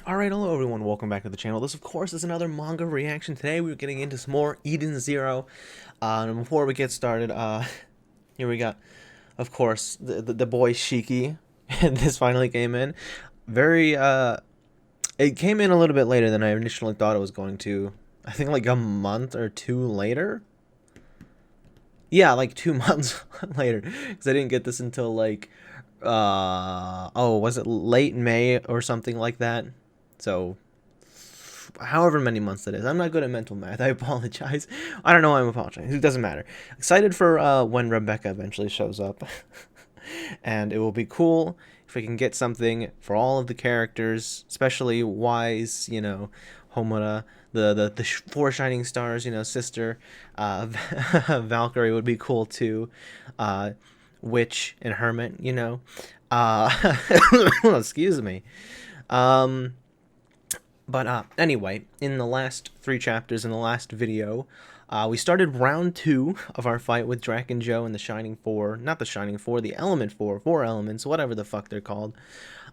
Alright, hello everyone, welcome back to the channel. This, of course, is another manga reaction. Today we're getting into some more Eden Zero. And before we get started, here we got, of course, the boy Shiki. And this finally came in. It came in a little bit later than I initially thought it was going to. I think like a month or two later. Yeah, like 2 months later. Because I didn't get this until like, was it late May or something like that? So however many months it is. I'm not good at mental math. I apologize. I don't know why I'm apologizing. It doesn't matter. Excited for when Rebecca eventually shows up. And it will be cool if we can get something for all of the characters, especially Wise, Homura, the four shining stars, sister, Valkyrie would be cool too. Witch and Hermit, excuse me. But anyway, in the last 3 chapters in the last video, we started round 2 of our fight with Drac and Joe and the Shining Four. Not the Shining Four, the Element Four. 4 elements, whatever the fuck they're called.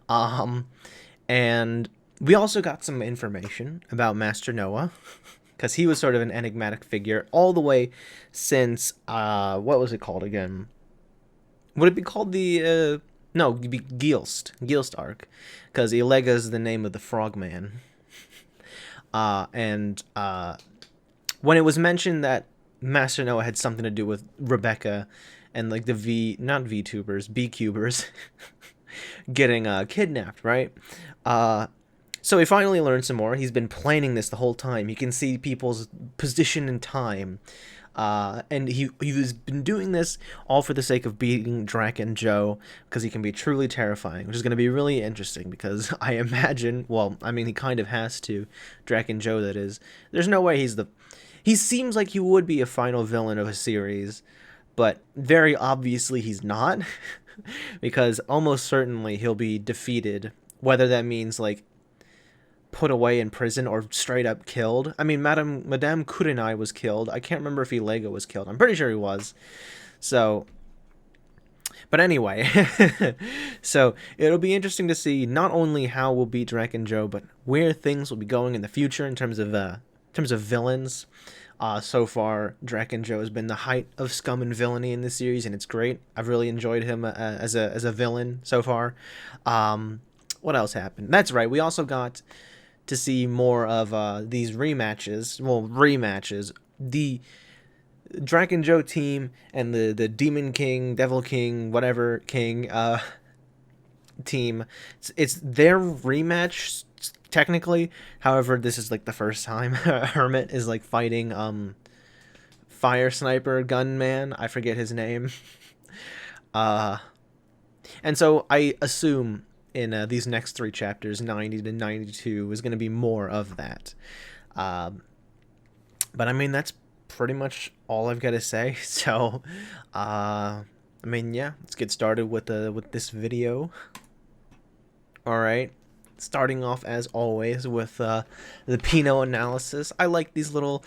And we also got some information about Master Noah, because he was sort of an enigmatic figure all the way since, what was it called again? Would it be called the, no, it'd be Gilst arc, because Ilega is the name of the frogman. When it was mentioned that Master Noah had something to do with Rebecca and like the not VTubers, B-cubers getting kidnapped, right? So we finally learned some more. He's been planning this the whole time. He can see people's position in time. And he has been doing this all for the sake of beating Drac and Joe, because he can be truly terrifying, which is going to be really interesting, because I imagine, well, I mean, he kind of has to, Drac and Joe, that is. There's no way he seems like he would be a final villain of a series, but very obviously he's not, because almost certainly he'll be defeated, whether that means, like, put away in prison or straight up killed. I mean, Madame Kurenai was killed. I can't remember if Ilega was killed. I'm pretty sure he was. So, but anyway, so it'll be interesting to see not only how we'll beat Drac and Joe, but where things will be going in the future in terms of villains. So far, Drac and Joe has been the height of scum and villainy in this series, and it's great. I've really enjoyed him as a villain so far. What else happened? That's right. We also got to see more of these rematches. Well, rematches. The Drac and Joe team and the Demon King, Devil King, whatever King team. It's their rematch technically. However, this is like the first time Hermit is like fighting Fire Sniper Gunman. I forget his name. And so I assume in these next 3 chapters, 90 to 92, is going to be more of that. But I mean, that's pretty much all I've got to say. So, I mean, yeah, let's get started with this video. All right, starting off as always with the Pino analysis. I like these little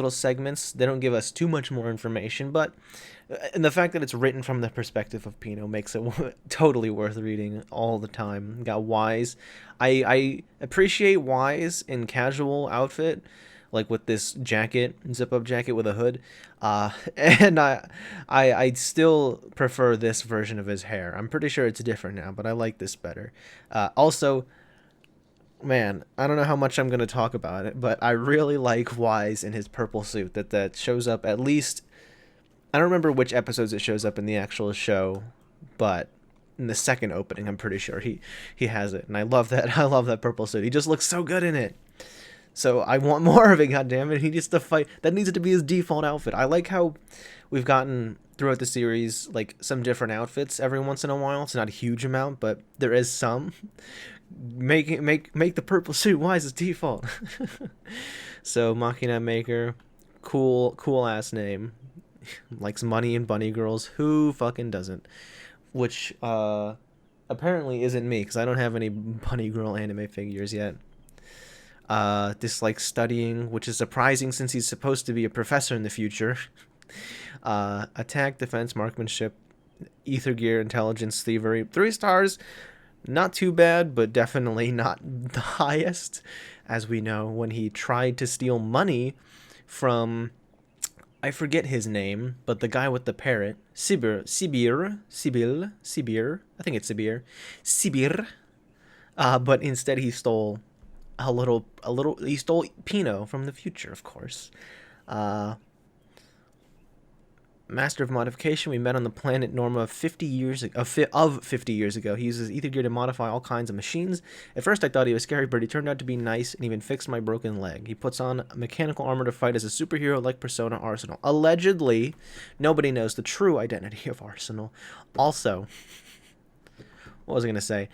segments. They don't give us too much more information, but and the fact that it's written from the perspective of Pino makes it totally worth reading all the time. We got Wise. I appreciate Wise in casual outfit, like with this jacket, zip-up jacket with a hood. And I still prefer this version of his hair. I'm pretty sure it's different now, but I like this better. Also, man, I don't know how much I'm going to talk about it, but I really like Wise in his purple suit that shows up at least. I don't remember which episodes it shows up in the actual show, but in the second opening, I'm pretty sure he has it, and I love that. I love that purple suit. He just looks so good in it. So I want more of it. Goddammit, he needs to fight. That needs to be his default outfit. I like how we've gotten throughout the series like some different outfits every once in a while. It's not a huge amount, but there is some. Make the purple suit Wise's default. So Machina Maker, cool ass name. Likes money and bunny girls. Who fucking doesn't? Which apparently isn't me, because I don't have any bunny girl anime figures yet. Dislikes studying, which is surprising since he's supposed to be a professor in the future. Attack, defense, marksmanship, ether gear, intelligence, thievery. 3 stars. Not too bad, but definitely not the highest, as we know, when he tried to steal money from, I forget his name, but the guy with the parrot, Sibir, I think it's Sibir. But instead he stole he stole Pino from the future, of course. Uh, Master of Modification, we met on the planet Norma 50 years ago, of 50 years ago. He uses ether gear to modify all kinds of machines. At first I thought he was scary, but he turned out to be nice and even fixed my broken leg. He puts on mechanical armor to fight as a superhero like Persona Arsenal. Allegedly, nobody knows the true identity of Arsenal. Also, what was I going to say?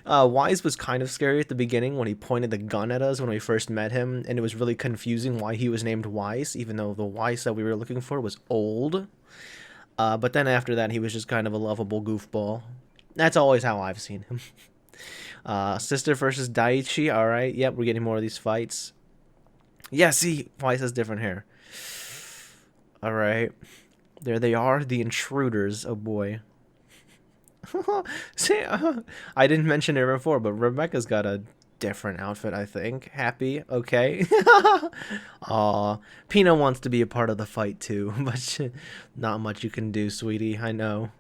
Wise was kind of scary at the beginning when he pointed the gun at us when we first met him, and it was really confusing why he was named Wise, even though the Wise that we were looking for was old. But then after that, he was just kind of a lovable goofball. That's always how I've seen him. Sister versus Daichi. All right, yep, we're getting more of these fights. Yeah, see, Wise has different hair. All right, there they are, the intruders. Oh boy. See, I didn't mention it before, but Rebecca's got a different outfit, I think. Happy, okay. Aw, Pina wants to be a part of the fight too, but not much you can do, sweetie, I know.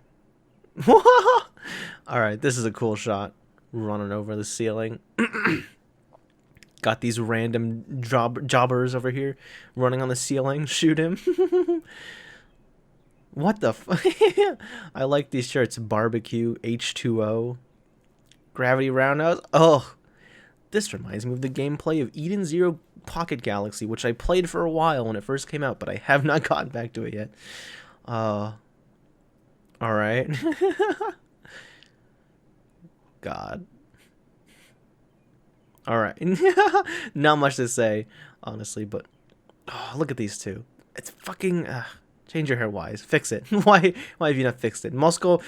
Alright, this is a cool shot. Running over the ceiling. Got these random jobbers over here running on the ceiling. Shoot him. What the I like these shirts. Barbecue, H2O, Gravity Roundhouse. Oh, this reminds me of the gameplay of Eden Zero Pocket Galaxy, which I played for a while when it first came out, but I have not gotten back to it yet. Alright. God. Alright. Not much to say, honestly, but oh, look at these two. It's fucking... change your hair, Wise. Fix it. Why have you not fixed it? Moscow.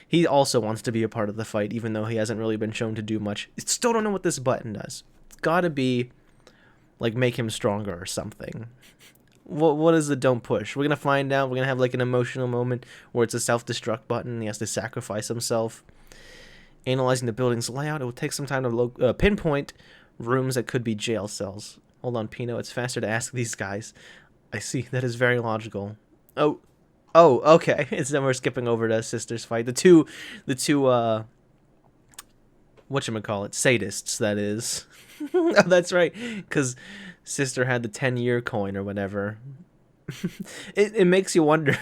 He also wants to be a part of the fight, even though he hasn't really been shown to do much. Still don't know what this button does. It's gotta be, like, make him stronger or something. What is the don't push? We're gonna find out. We're gonna have, like, an emotional moment where it's a self-destruct button and he has to sacrifice himself. Analyzing the building's layout, it will take some time to pinpoint rooms that could be jail cells. Hold on, Pino. It's faster to ask these guys. I see. That is very logical. Oh, okay. It's then we're skipping over to Sister's fight. The two, whatchamacallit, sadists, that is. Oh, that's right. Because Sister had the 10-year coin or whatever. It makes you wonder,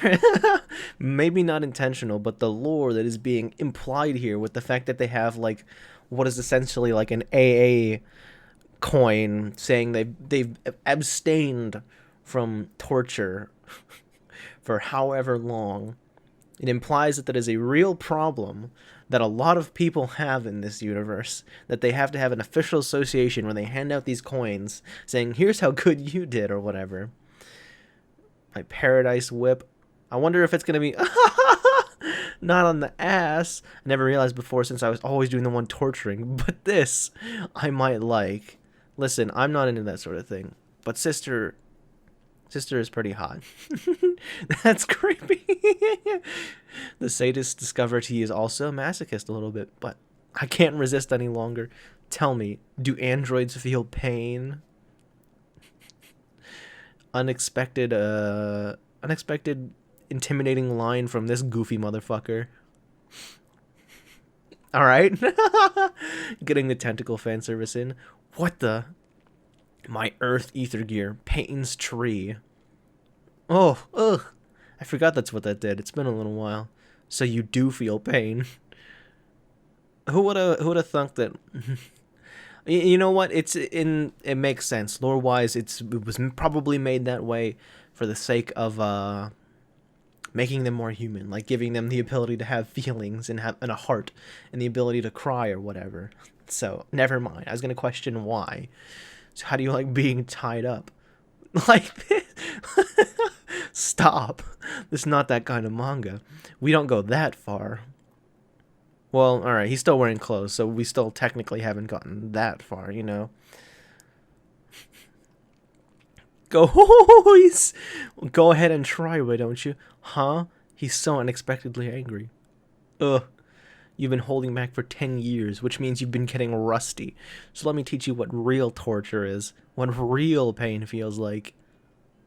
maybe not intentional, but the lore that is being implied here with the fact that they have, like, what is essentially like an AA coin saying they've abstained from torture for however long. It implies that is a real problem that a lot of people have in this universe, that they have to have an official association where they hand out these coins saying, here's how good you did, or whatever. My Paradise Whip. I wonder if it's going to be not on the ass. I never realized before, since I was always doing the one torturing, but this I might like. Listen, I'm not into that sort of thing, but Sister is pretty hot. That's creepy. The sadist discovered he is also a masochist a little bit, but I can't resist any longer. Tell me, do androids feel pain? Unexpected intimidating line from this goofy motherfucker. Alright. Getting the tentacle fan service in. What the? My Earth Ether Gear. Payton's tree. Oh, ugh. I forgot that's what that did. It's been a little while. So you do feel pain. Who would have thunk that? You know what? It makes sense. Lore-wise, it was probably made that way for the sake of making them more human, like giving them the ability to have feelings and a heart and the ability to cry or whatever. So, never mind. I was going to question why. So how do you like being tied up? Like this? Stop. This is not that kind of manga. We don't go that far. Well, alright, he's still wearing clothes, so we still technically haven't gotten that far, you know. Go, go ahead and try, why don't you? Huh? He's so unexpectedly angry. Ugh. You've been holding back for 10 years, which means you've been getting rusty. So let me teach you what real torture is. What real pain feels like.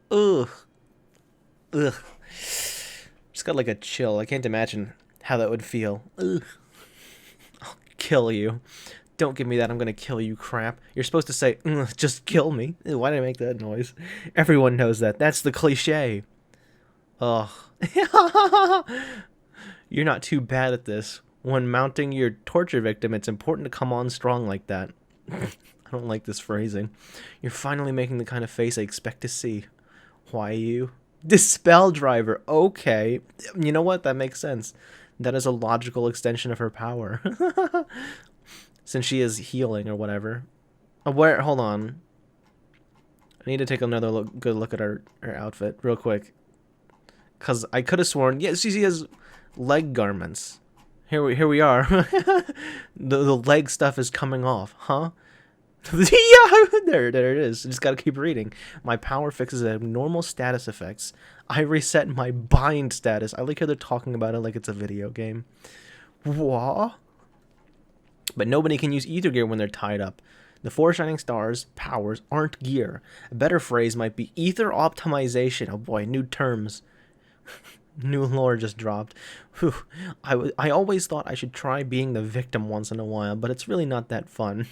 Ugh. Ugh. Just got like a chill. I can't imagine how that would feel. Ugh. I'll kill you. Don't give me that, I'm gonna kill you crap. You're supposed to say, just kill me. Why did I make that noise? Everyone knows that. That's the cliche. Ugh. You're not too bad at this. When mounting your torture victim, it's important to come on strong like that. I don't like this phrasing. You're finally making the kind of face I expect to see. Why you? Dispel driver. Okay. You know what? That makes sense. That is a logical extension of her power. Since she is healing or whatever. Where? Hold on. I need to take another good look at her outfit real quick. Because I could have sworn... Yeah, she has leg garments. Here we are. the leg stuff is coming off. Huh? Yeah, there it is. Just gotta keep reading. My power fixes abnormal status effects. I reset my bind status. I like how they're talking about it like it's a video game. What? But nobody can use either gear when they're tied up. The four shining stars' powers aren't gear. A better phrase might be ether optimization. Oh boy, new terms. New lore just dropped. Whew. I always thought I should try being the victim once in a while, but it's really not that fun.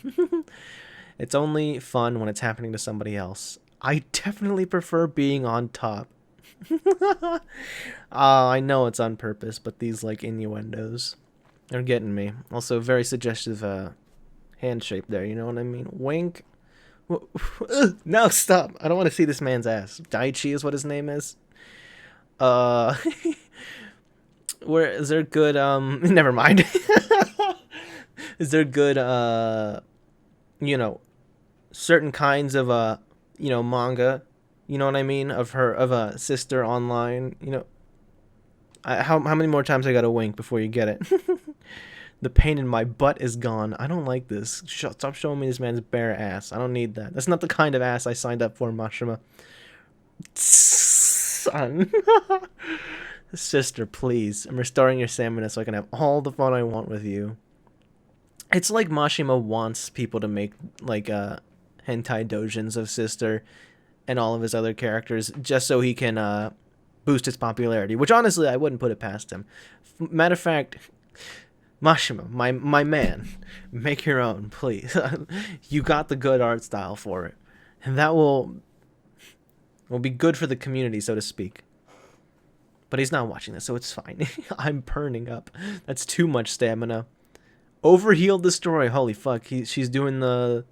It's only fun when it's happening to somebody else. I definitely prefer being on top. I know it's on purpose, but these like innuendos are getting me. Also, very suggestive hand shape there, you know what I mean? Wink. No, stop. I don't want to see this man's ass. Daichi is what his name is. Where is there good never mind. Is there good you know, certain kinds of you know, manga, you know what I mean, of a sister online, you know, how many more times I gotta wink before you get it? The pain in my butt is gone. I don't like this. Stop showing me this man's bare ass. I don't need that. That's not the kind of ass I signed up for, Mashima. Son. Sister, please. I'm restoring your stamina so I can have all the fun I want with you. It's like Mashima wants people to make, like, hentai doujins of Sister and all of his other characters just so he can, boost his popularity. Which, honestly, I wouldn't put it past him. Matter of fact... Mashima, my man, make your own, please. You got the good art style for it. And that will be good for the community, so to speak. But he's not watching this, so it's fine. I'm burning up. That's too much stamina. Overheal destroy. Holy fuck. She's doing the...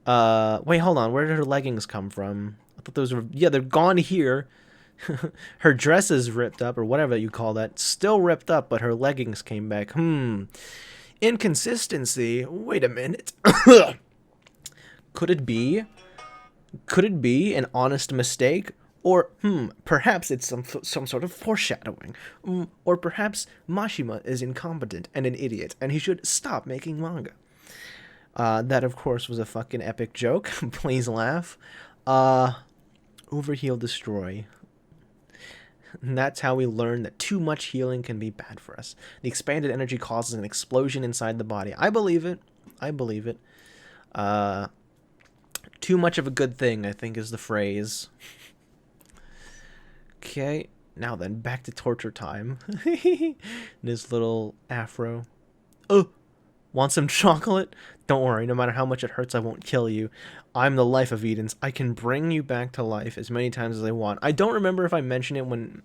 Wait, hold on. Where did her leggings come from? I thought those were... Yeah, they're gone here. Her dress is ripped up, or whatever you call that. Still ripped up, but her leggings came back. Inconsistency. Wait a minute. Could it be an honest mistake? Or, perhaps it's some sort of foreshadowing. Or perhaps Mashima is incompetent and an idiot, and he should stop making manga. That, of course, was a fucking epic joke. Please laugh. Overheal destroy. And that's how we learn that too much healing can be bad for us. The expanded energy causes an explosion inside the body. I believe it. I believe it. Too much of a good thing, I think, is the phrase. Okay. Now then, back to torture time. This little afro. Oh! Want some chocolate? Don't worry, no matter how much it hurts, I won't kill you. I'm the life of Edens. I can bring you back to life as many times as I want. I don't remember if I mentioned it when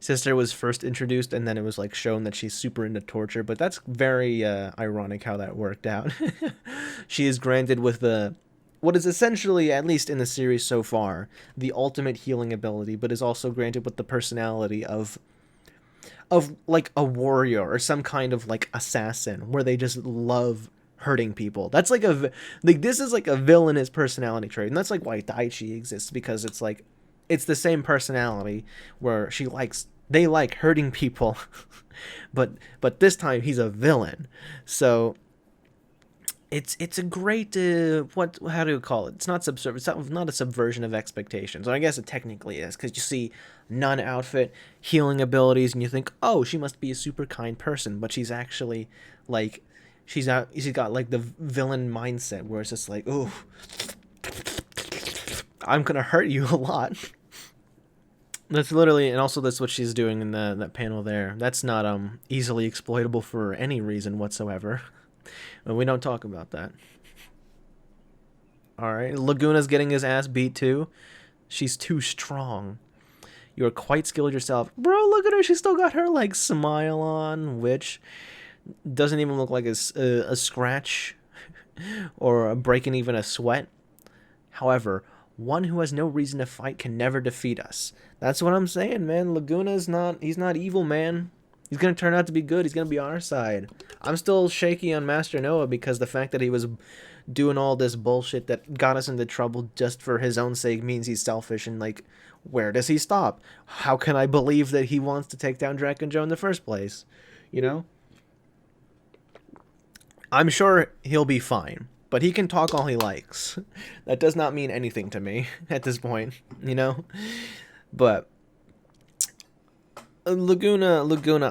Sister was first introduced and then it was like shown that she's super into torture, but that's very ironic how that worked out. She is granted with what is essentially, at least in the series so far, the ultimate healing ability, but is also granted with the personality of like a warrior or some kind of like assassin where they just love hurting people. That's like this is like a villainous personality trait, and that's like why Daichi exists, because it's like it's the same personality where they like hurting people, but this time he's a villain. So it's a great what how do you call it? It's not a subversion of expectations. Or I guess it technically is, because you see nun outfit, healing abilities, and you think, oh, she must be a super kind person, but she's actually like she's got like the villain mindset where it's just like, oh, I'm gonna hurt you a lot. That's literally, and also that's what she's doing in that panel there. That's not easily exploitable for any reason whatsoever. But we don't talk about that. All right, Laguna's getting his ass beat too. She's too strong. You are quite skilled yourself, bro. Look at her. She still got her like smile on, which doesn't even look like a scratch or breaking even a sweat. However, one who has no reason to fight can never defeat us. That's what I'm saying, man. Laguna's not, he's not evil, man. He's going to turn out to be good. He's going to be on our side. I'm still shaky on Master Noah because the fact that he was doing all this bullshit that got us into trouble just for his own sake means he's selfish, and like, where does he stop? How can I believe that he wants to take down Draken Joe in the first place? You know? I'm sure he'll be fine, but he can talk all he likes. That does not mean anything to me at this point, you know? But Laguna,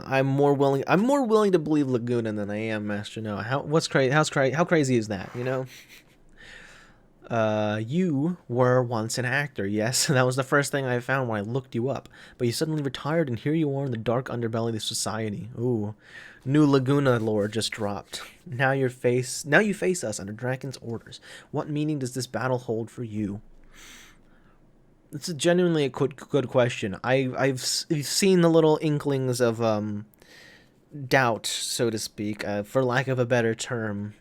I'm more willing to believe Laguna than I am Master Noah. How crazy is that, you know? You were once an actor, yes. That was the first thing I found when I looked you up. But you suddenly retired, and here you are in the dark underbelly of society. Ooh, new Laguna lore just dropped. Now you face us under Draken's orders. What meaning does this battle hold for you? It's genuinely a good question. I've seen the little inklings of doubt, so to speak, for lack of a better term,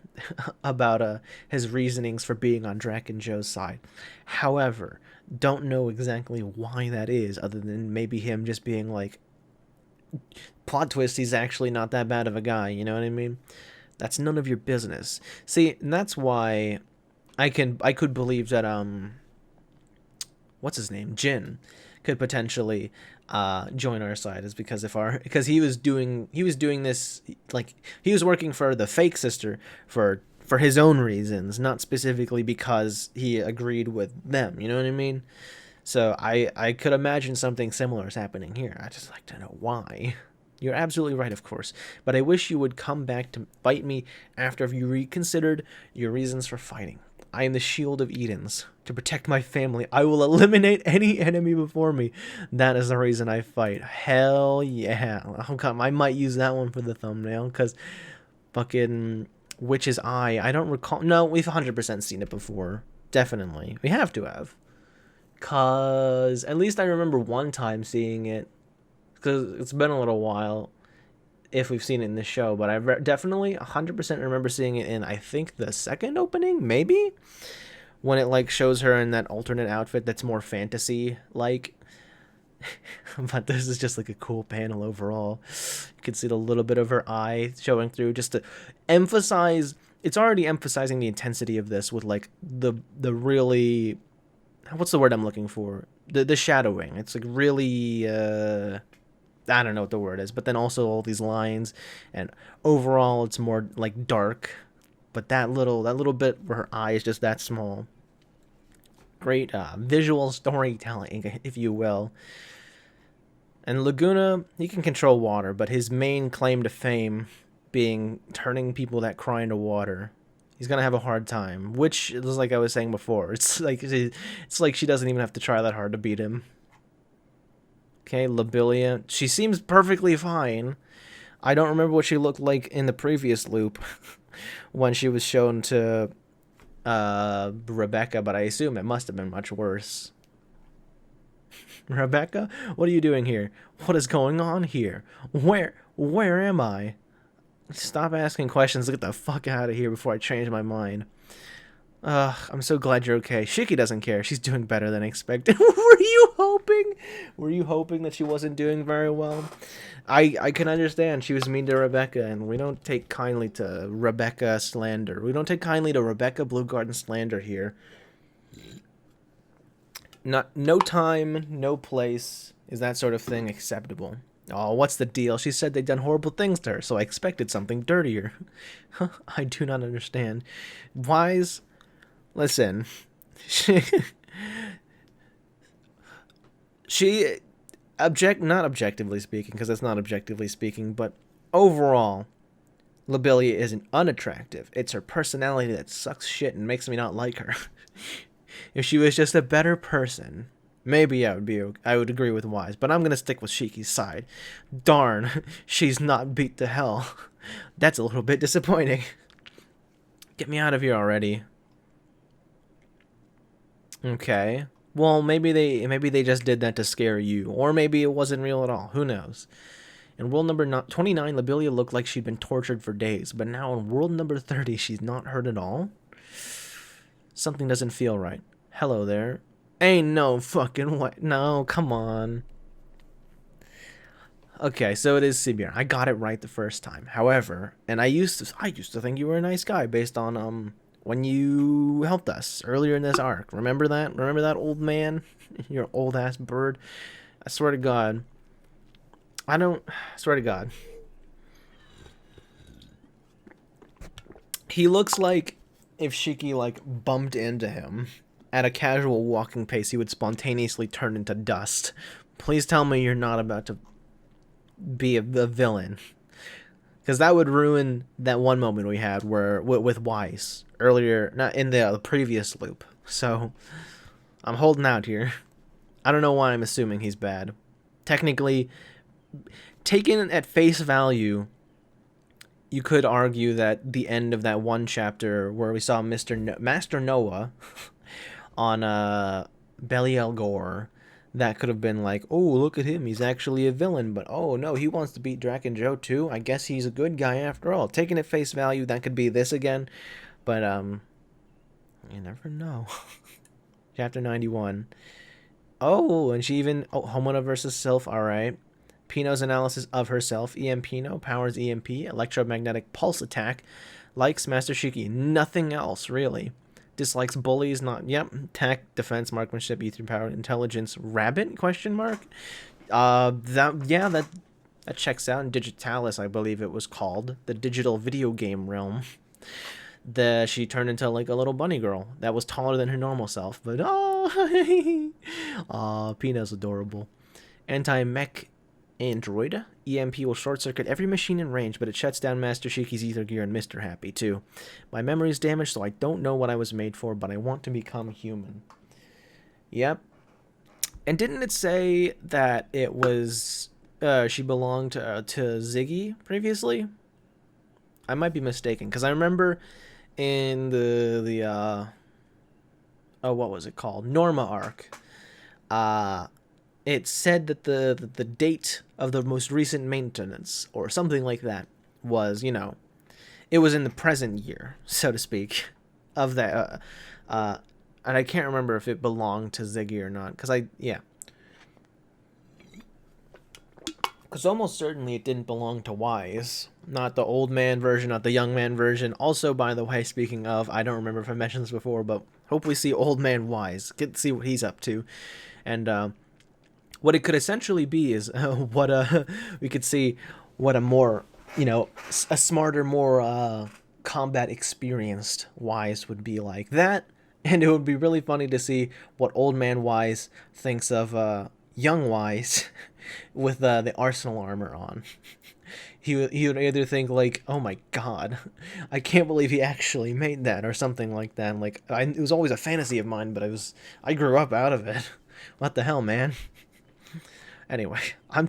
about his reasonings for being on Draken Joe's side. However, don't know exactly why that is, other than maybe him just being like, plot twist, he's actually not that bad of a guy, you know what I mean? That's none of your business. See, and that's why I could believe that what's his name, Jin, could potentially join our side, is because he was doing this, like, he was working for the fake sister for his own reasons, not specifically because he agreed with them, you know what I mean? So I could imagine something similar is happening here. I just like to know why. You're absolutely right, of course, but I wish you would come back to fight me after you reconsidered your reasons for fighting. I am the Shield of Edens. To protect my family, I will eliminate any enemy before me. That is the reason I fight. Hell yeah. Oh, God, I might use that one for the thumbnail, because fucking Witch's Eye. I don't recall. No, we've 100% seen it before. Definitely. We have to have. Because at least I remember one time seeing it. Because it's been a little while if we've seen it in the show, but I definitely 100% remember seeing it in, I think, the second opening, maybe, when it like shows her in that alternate outfit that's more fantasy like. But this is just like a cool panel overall. You can see the little bit of her eye showing through, just to emphasize. It's already emphasizing the intensity of this with like the really, what's the word I'm looking for, the shadowing. It's like really I don't know what the word is, but then also all these lines, and overall it's more like dark, but that little bit where her eye is just that small. Great visual storytelling, if you will. And Laguna, he can control water, but his main claim to fame being turning people that cry into water. He's gonna have a hard time, which is like I was saying before. It's like she doesn't even have to try that hard to beat him. Okay, Labilia. She seems perfectly fine. I don't remember what she looked like in the previous loop when she was shown to Rebecca, but I assume it must have been much worse. Rebecca, what are you doing here? What is going on here? Where am I? Stop asking questions. Get the fuck out of here before I change my mind. I'm so glad you're okay. Shiki doesn't care. She's doing better than expected. Were you hoping? Were you hoping that she wasn't doing very well? I can understand. She was mean to Rebecca, and we don't take kindly to Rebecca slander. We don't take kindly to Rebecca Blue Garden slander here. No time, no place is that sort of thing acceptable. Oh, what's the deal? She said they'd done horrible things to her, so I expected something dirtier. I do not understand. Wise, listen. She not objectively speaking, because that's not objectively speaking, but overall, Lobelia isn't unattractive. It's her personality that sucks shit and makes me not like her. If she was just a better person, maybe I would agree with Wise, but I'm gonna stick with Shiki's side. Darn, she's not beat to hell. That's a little bit disappointing. Get me out of here already. Okay. Well, maybe they just did that to scare you, or maybe it wasn't real at all. Who knows? In world number 29, Lobelia looked like she'd been tortured for days, but now in world number 30, she's not hurt at all? Something doesn't feel right. Hello there. Ain't no fucking way. No, come on. Okay, so it is Sibir. I got it right the first time. However, and I used to think you were a nice guy based on when you helped us earlier in this arc. Remember that? Remember that old man? Your old ass bird. I swear to God. I swear to God. He looks like if Shiki like bumped into him at a casual walking pace, he would spontaneously turn into dust. Please tell me you're not about to be a villain, because that would ruin that one moment we had where with Weiss earlier, not in the previous loop. So I'm holding out here. I don't know why I'm assuming he's bad. Technically, taken at face value, you could argue that the end of that one chapter where we saw Master Noah on Belial Gore, that could have been like, oh, look at him, he's actually a villain, but oh no, he wants to beat Draken Joe too. I guess he's a good guy after all. Taken at face value, that could be this again, but you never know. Chapter 91. Oh, and she even Homura versus Sylph. All right. Pino's analysis of herself. Pino powers EMP, electromagnetic pulse attack. Likes Master Shiki. Nothing else really. Dislikes bullies. Not Tech, defense, marksmanship, ether power, intelligence. Rabbit? Question mark. That checks out. In Digitalis, I believe it was called, the digital video game realm. She turned into like a little bunny girl that was taller than her normal self. But Pino's adorable. Anti-mech android. EMP will short circuit every machine in range, but it shuts down Master Shiki's ether gear and Mr. Happy too. My memory's damaged, so I don't know what I was made for, but I want to become human. Yep. And didn't it say that it was she belonged to Ziggy previously? I might be mistaken, because I remember in the what was it called? Norma arc. It said that the date of the most recent maintenance or something like that was, it was in the present year, so to speak, of that. And I can't remember if it belonged to Ziggy or not, because because almost certainly it didn't belong to Wise. Not the old man version, not the young man version. Also, by the way, speaking of, I don't remember if I mentioned this before, but hope we see old man Wise. Get to see what he's up to. And what it could essentially be is we could see what a more, a smarter, more combat experienced Wise would be like that. And it would be really funny to see what old man Wise thinks of young Wise with the Arsenal armor on. He would either think like, oh my god, I can't believe he actually made that, or something like that. Like, it was always a fantasy of mine, but I grew up out of it. What the hell, man? Anyway, I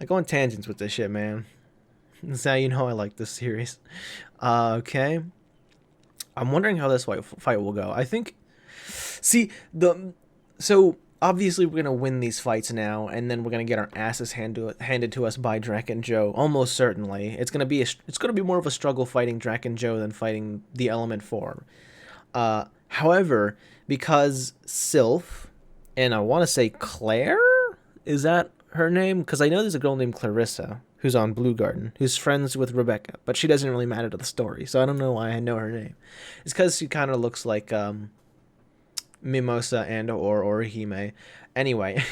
go on tangents with this shit, man. That's how you know I like this series. Okay. I'm wondering how this fight will go. I think, so obviously we're gonna win these fights now, and then we're gonna get our asses handed to us by Draken Joe. Almost certainly, it's gonna be more of a struggle fighting Draken Joe than fighting the Element form. However, because Sylph, and I want to say Claire, is that her name? Because I know there's a girl named Clarissa who's on Blue Garden, who's friends with Rebecca, but she doesn't really matter to the story, so I don't know why I know her name. It's because she kind of looks like Mimosa and or Orihime. Anyway,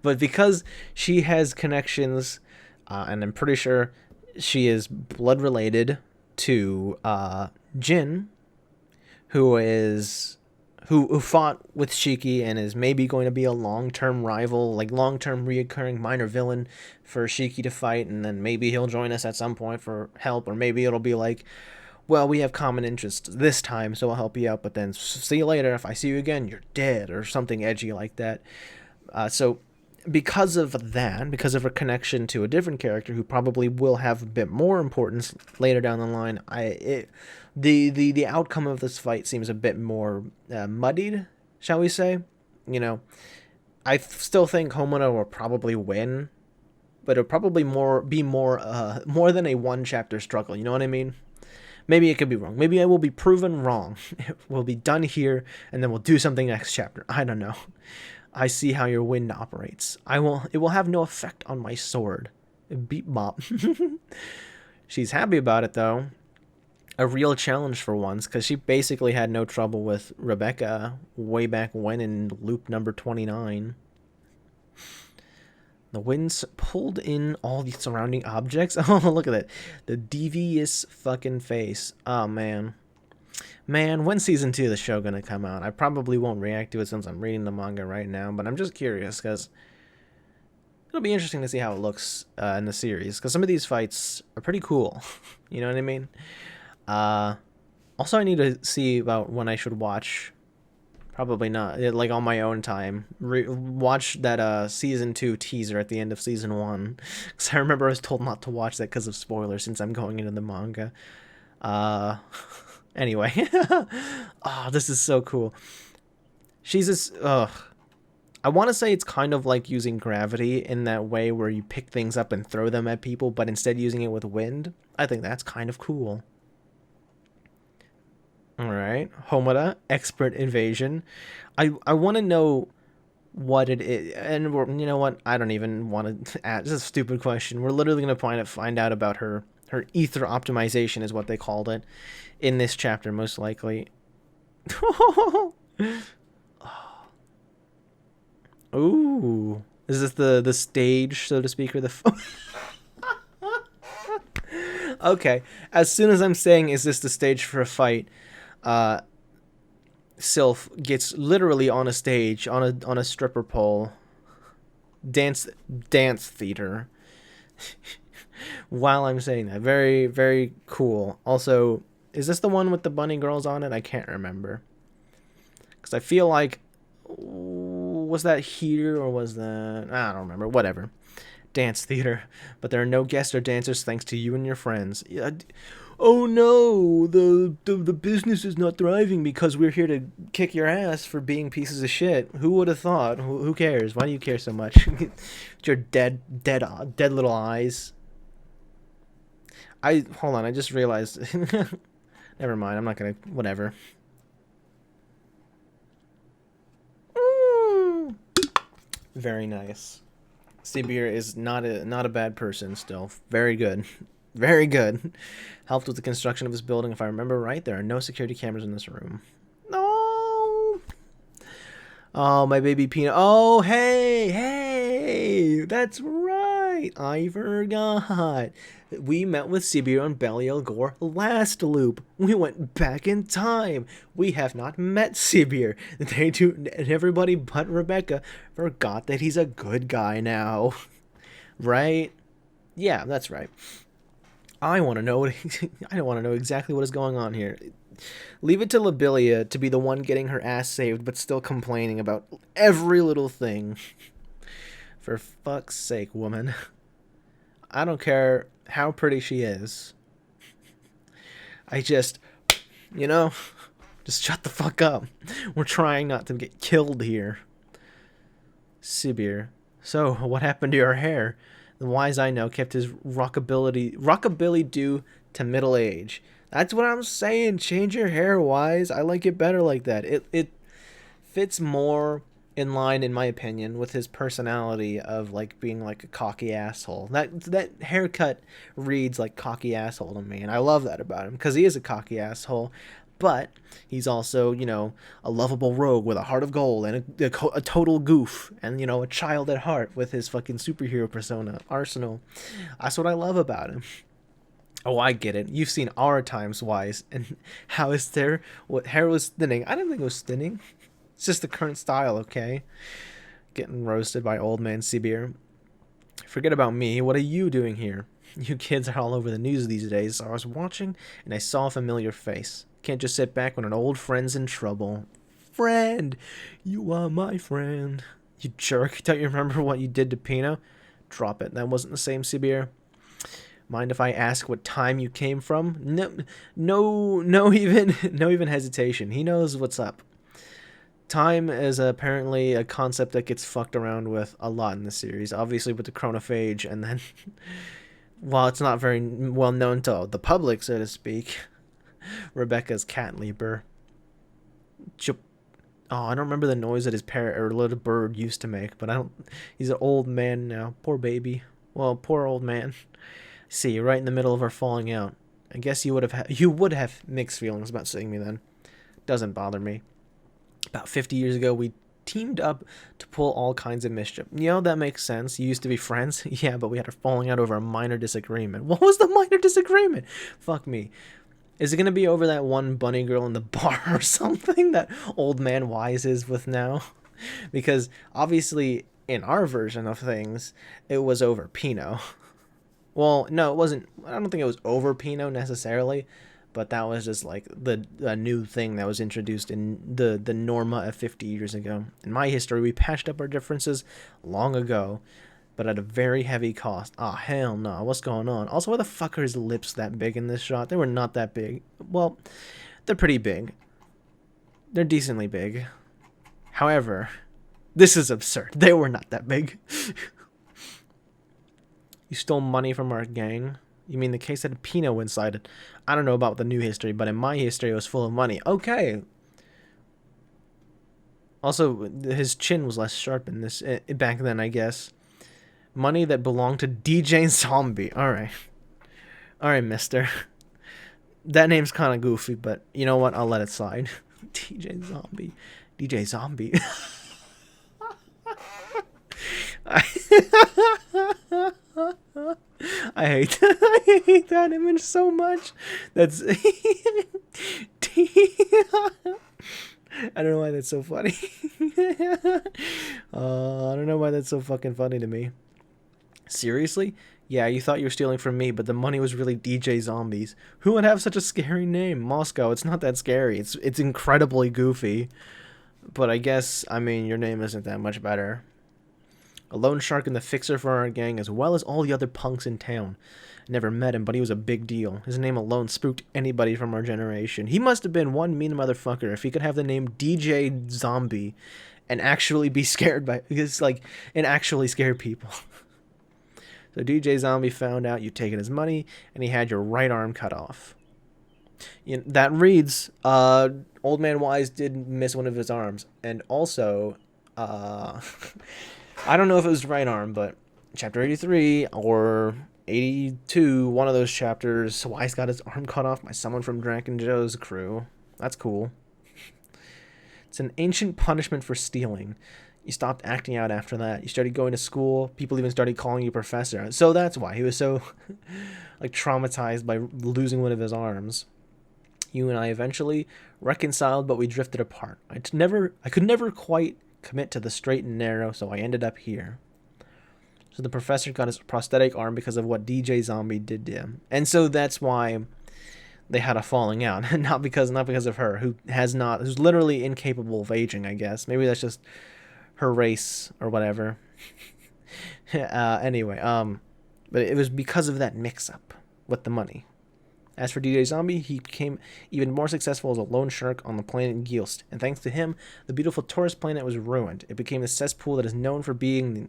But because she has connections, and I'm pretty sure she is blood related to Jin, who is who fought with Shiki and is maybe going to be a long-term rival, like long-term reoccurring minor villain for Shiki to fight, and then maybe he'll join us at some point for help, or maybe it'll be like, well, we have common interests this time, so I'll help you out, but then see you later. If I see you again, you're dead, or something edgy like that. So because of that, because of her connection to a different character who probably will have a bit more importance later down the line, the outcome of this fight seems a bit more muddied, shall we say? You know, I still think Homura will probably win, but it'll probably be more than a one chapter struggle. You know what I mean? Maybe it could be wrong. Maybe I will be proven wrong. We'll be done here, and then we'll do something next chapter. I don't know. I see how your wind operates. It will have no effect on my sword. Beep bop. She's happy about it, though. A real challenge for once, because she basically had no trouble with Rebecca way back when in loop number 29. The winds pulled in all the surrounding objects. Oh, look at that. The devious fucking face. Oh, man. Man, when's season 2 of the show gonna come out? I probably won't react to it since I'm reading the manga right now, but I'm just curious, because it'll be interesting to see how it looks in the series, because some of these fights are pretty cool. You know what I mean? Also, I need to see about when I should watch. Probably not. Like, on my own time. Watch that season 2 teaser at the end of season 1. Because I remember I was told not to watch that because of spoilers since I'm going into the manga. Anyway. Oh, this is so cool. She's this... I want to say it's kind of like using gravity in that way where you pick things up and throw them at people, but instead using it with wind. I think that's kind of cool. Alright, Homura, expert invasion. I want to know what it is, and you know what? I don't even want to ask. This is a stupid question. We're literally going to find out about her ether optimization is what they called it in this chapter, most likely. Ooh, is this the stage, so to speak, or the... Okay, as soon as I'm saying, is this the stage for a fight, Sylph gets literally on a stage, on a stripper pole, dance theater. While I'm saying that, very, very cool. Also, is this the one with the bunny girls on it? I can't remember, because I feel like, was that here or was that, I don't remember. Whatever. Dance theater, but there are no guests or dancers thanks to you and your friends. Oh no, the business is not thriving because we're here to kick your ass for being pieces of shit. Who would have thought? Who cares? Why do you care so much? With your dead little eyes. Hold on, I just realized. Never mind, I'm not gonna, whatever. Very nice. Sibir is not a bad person still. Very good. Very good. Helped with the construction of this building. If I remember right, there are no security cameras in this room. No. Oh, my baby peanut. Oh, hey. That's right. I forgot. We met with Sibir and Belial Gore last loop. We went back in time. We have not met Sibir. And everybody but Rebecca forgot that he's a good guy now. Right? Yeah, that's right. I want to know I want to know exactly what is going on here. Leave it to Labilia to be the one getting her ass saved, but still complaining about every little thing. For fuck's sake, woman. I don't care how pretty she is. I just, just shut the fuck up. We're trying not to get killed here. Sibir. So, what happened to your hair? The wise I know kept his rockabilly due to middle age. That's what I'm saying. Change your hair, Wise. I like it better like that. It fits more in line, in my opinion, with his personality of like being like a cocky asshole. That haircut reads like cocky asshole to me, and I love that about him because he is a cocky asshole. But he's also, a lovable rogue with a heart of gold and a total goof and, a child at heart with his fucking superhero persona, Arsenal. That's what I love about him. Oh, I get it. You've seen Our Times Wise, and how is there? What hair was thinning? I didn't think it was thinning. It's just the current style, okay? Getting roasted by old man Sibir. Forget about me. What are you doing here? You kids are all over the news these days, so I was watching, and I saw a familiar face. Can't just sit back when an old friend's in trouble. Friend! You are my friend. You jerk. Don't you remember what you did to Pino? Drop it. That wasn't the same Sibir. Mind if I ask what time you came from? No even hesitation. He knows what's up. Time is apparently a concept that gets fucked around with a lot in the series. Obviously with the chronophage, and then, while it's not very well known to the public, so to speak, Rebecca's cat leaper. Oh, I don't remember the noise that his parrot or little bird used to make, but he's an old man now. Poor baby. Well, poor old man. See, right in the middle of our falling out. I guess you would have mixed feelings about seeing me then. Doesn't bother me. About 50 years ago, we teamed up to pull all kinds of mischief. That makes sense. You used to be friends? Yeah, but we had a falling out over a minor disagreement. What was the minor disagreement? Fuck me. Is it going to be over that one bunny girl in the bar or something that old man Wise is with now? Because obviously, in our version of things, it was over Pino. Well, no, it wasn't. I don't think it was over Pino necessarily, but that was just like the new thing that was introduced in the Norma of 50 years ago. In my history, we patched up our differences long ago, but at a very heavy cost. Ah, hell no. What's going on? Also, why the fuck are his lips that big in this shot? They were not that big. Well, they're pretty big. They're decently big. However, this is absurd. They were not that big. You stole money from our gang? You mean the case had Pino inside it? I don't know about the new history, but in my history it was full of money. Okay. Also, his chin was less sharp in this back then, I guess. Money that belonged to DJ Zombie. Alright. Alright, mister. That name's kind of goofy, but you know what? I'll let it slide. DJ Zombie. DJ Zombie. I hate that. I hate that image so much. That's I don't know why that's so funny. I don't know why that's so fucking funny to me. Seriously? Yeah, you thought you were stealing from me, but the money was really DJ Zombies. Who would have such a scary name? Moscow. It's not that scary. It's incredibly goofy. But I guess, your name isn't that much better. A loan shark and the fixer for our gang, as well as all the other punks in town. Never met him, but he was a big deal. His name alone spooked anybody from our generation. He must have been one mean motherfucker if he could have the name DJ Zombie and actually be scared by... and actually scare people. So DJ Zombie found out you'd taken his money, and he had your right arm cut off. That reads, Old Man Wise did miss one of his arms. And also, I don't know if it was the right arm, but chapter 83 or 82, one of those chapters, Wise got his arm cut off by someone from Drac and Joe's crew. That's cool. It's an ancient punishment for stealing. You stopped acting out after that. You started going to school. People even started calling you professor. So that's why he was so traumatized by losing one of his arms. You and I eventually reconciled, but we drifted apart. I could never quite commit to the straight and narrow, so I ended up here. So the professor got his prosthetic arm because of what DJ Zombie did to him. And so that's why they had a falling out. not because of her, who's literally incapable of aging, I guess. Maybe that's just her race or whatever. Anyway, but it was because of that mix-up with the money. As for DJ Zombie, he became even more successful as a loan shark on the planet Gilst, and thanks to him, the beautiful tourist planet was ruined. It became the cesspool that it's known for being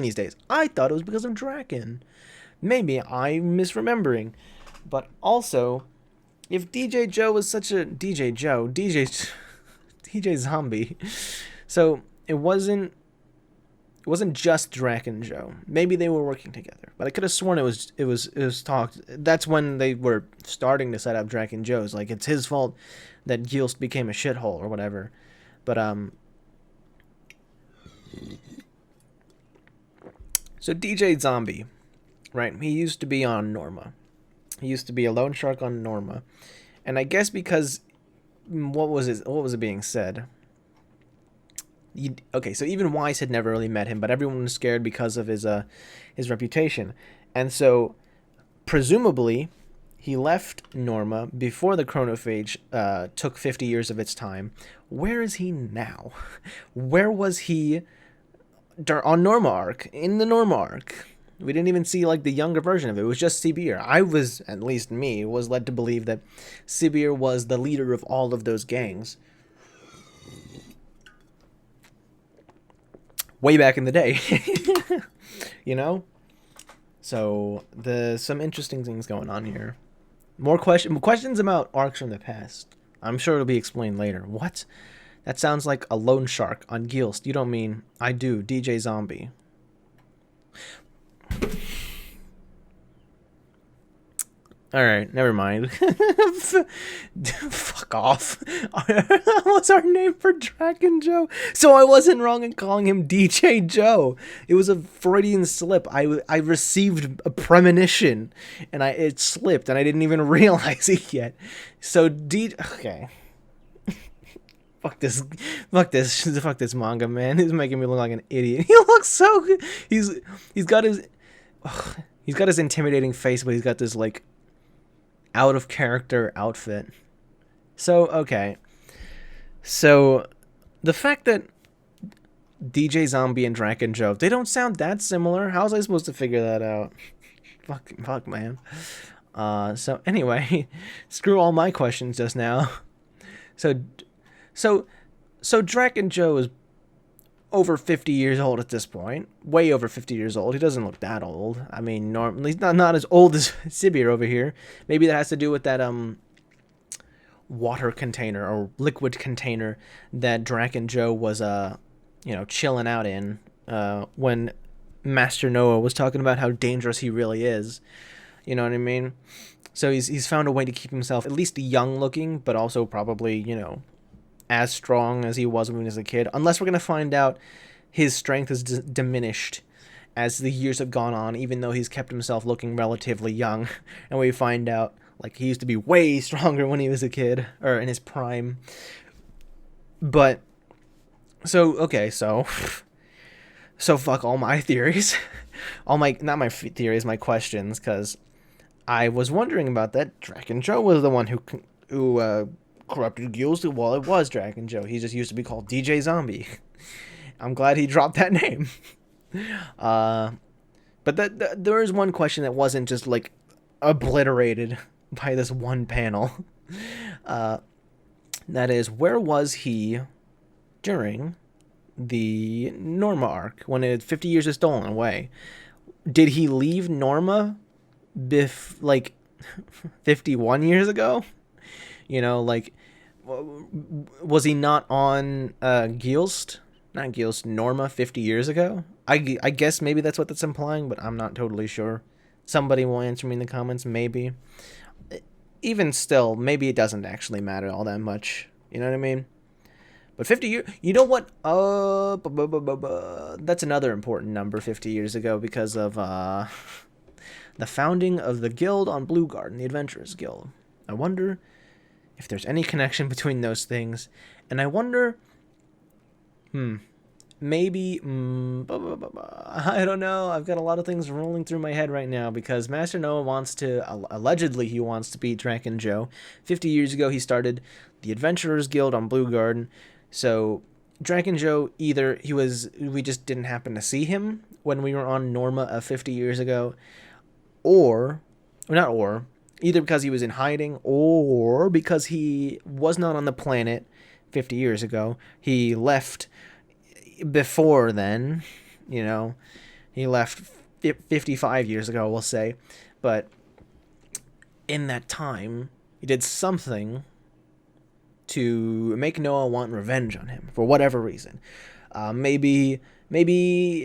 these days. I thought it was because of Draken. Maybe I'm misremembering. But also, if DJ Zombie, so it wasn't It wasn't just Drac and Joe. Maybe they were working together, but I could have sworn it was talked. That's when they were starting to set up Drac and Joe's. Like, it's his fault that Gilst became a shithole or whatever. But so DJ Zombie, right? He used to be on Norma. He used to be a loan shark on Norma, and I guess because what was it being said? Okay, so even Weiss had never really met him, but everyone was scared because of his reputation, and so presumably he left Norma before the chronophage took 50 years of its time. Where is he now? Where was he on Norma arc? In the Norma arc, we didn't even see like the younger version of it. It was just Sibir. I was, at least me, was led to believe that Sibir was the leader of all of those gangs. Way back in the day, you know. So some interesting things going on here. More questions about arcs from the past. I'm sure it'll be explained later. What? That sounds like a loan shark on Gilst. You don't mean I do, DJ Zombie. Alright, never mind. Fuck off. What's our name for Drac and Joe? So I wasn't wrong in calling him DJ Joe. It was a Freudian slip. I received a premonition, and it slipped, and I didn't even realize it yet. So okay. Fuck this manga, man. He's making me look like an idiot. He looks so good. He's got his intimidating face, but he's got this like out of character outfit. So, okay. So, the fact that DJ Zombie and Drac and Joe, they don't sound that similar. How was I supposed to figure that out? Fuck, man. So anyway, screw all my questions just now. So Drac and Joe is over 50 years old at this point. Way over 50 years old. He doesn't look that old. I mean, normally he's not as old as Sibir over here. Maybe that has to do with that water container or liquid container that Drac and Joe was chilling out in when Master Noah was talking about how dangerous he really is. You know what I mean? So he's found a way to keep himself at least young looking, but also probably, as strong as he was when he was a kid, unless we're going to find out his strength has diminished as the years have gone on, even though he's kept himself looking relatively young, and we find out like he used to be way stronger when he was a kid, or in his prime. But so fuck all my theories, not my theories, my questions, because I was wondering about that. Drac and Joe was the one who corrupted Gilst. Well, it was Drac and Joe. He just used to be called DJ Zombie. I'm glad he dropped that name. But there is one question that wasn't just like obliterated by this one panel. That is, where was he during the Norma arc when 50 years is stolen away? Did he leave Norma 51 years ago? Was he not on Gilst? Not Gilst, Norma 50 years ago? I guess maybe that's what that's implying, but I'm not totally sure. Somebody will answer me in the comments, maybe. Even still, maybe it doesn't actually matter all that much. You know what I mean? But 50 years... You know what? That's another important number, 50 years ago, because of the founding of the guild on Blue Garden, the Adventurers Guild. I wonder if there's any connection between those things. And I wonder... Maybe... I don't know. I've got a lot of things rolling through my head right now, because Master Noah wants to... Allegedly, he wants to beat Drac and Joe. 50 years ago, he started the Adventurers Guild on Blue Garden. So, Drac and Joe, either we just didn't happen to see him when we were on Norma 50 years ago, either because he was in hiding, or because he was not on the planet 50 years ago. He left before then, he left 55 years ago, we'll say. But in that time, he did something to make Noah want revenge on him, for whatever reason. Maybe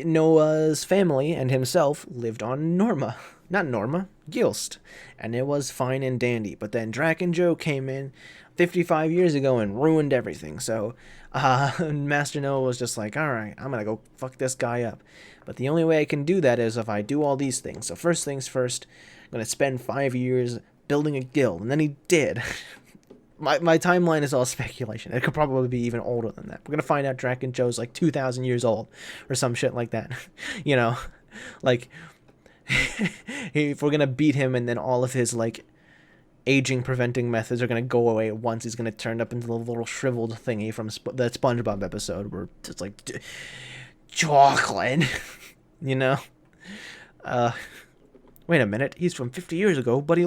Noah's family and himself lived on Norma. Not Norma, Gilst. And it was fine and dandy. But then Drac and Joe came in 55 years ago and ruined everything. So Master Noah was just like, alright, I'm gonna go fuck this guy up. But the only way I can do that is if I do all these things. So first things first, I'm gonna spend 5 years building a guild. And then he did. My timeline is all speculation. It could probably be even older than that. We're going to find out Drac and Joe's like 2,000 years old or some shit like that. You know, like, if we're going to beat him and then all of his, like, aging preventing methods are going to go away at once, he's going to turn up into the little shriveled thingy from that SpongeBob episode where it's like, chocolate, you know? Wait a minute, he's from 50 years ago, but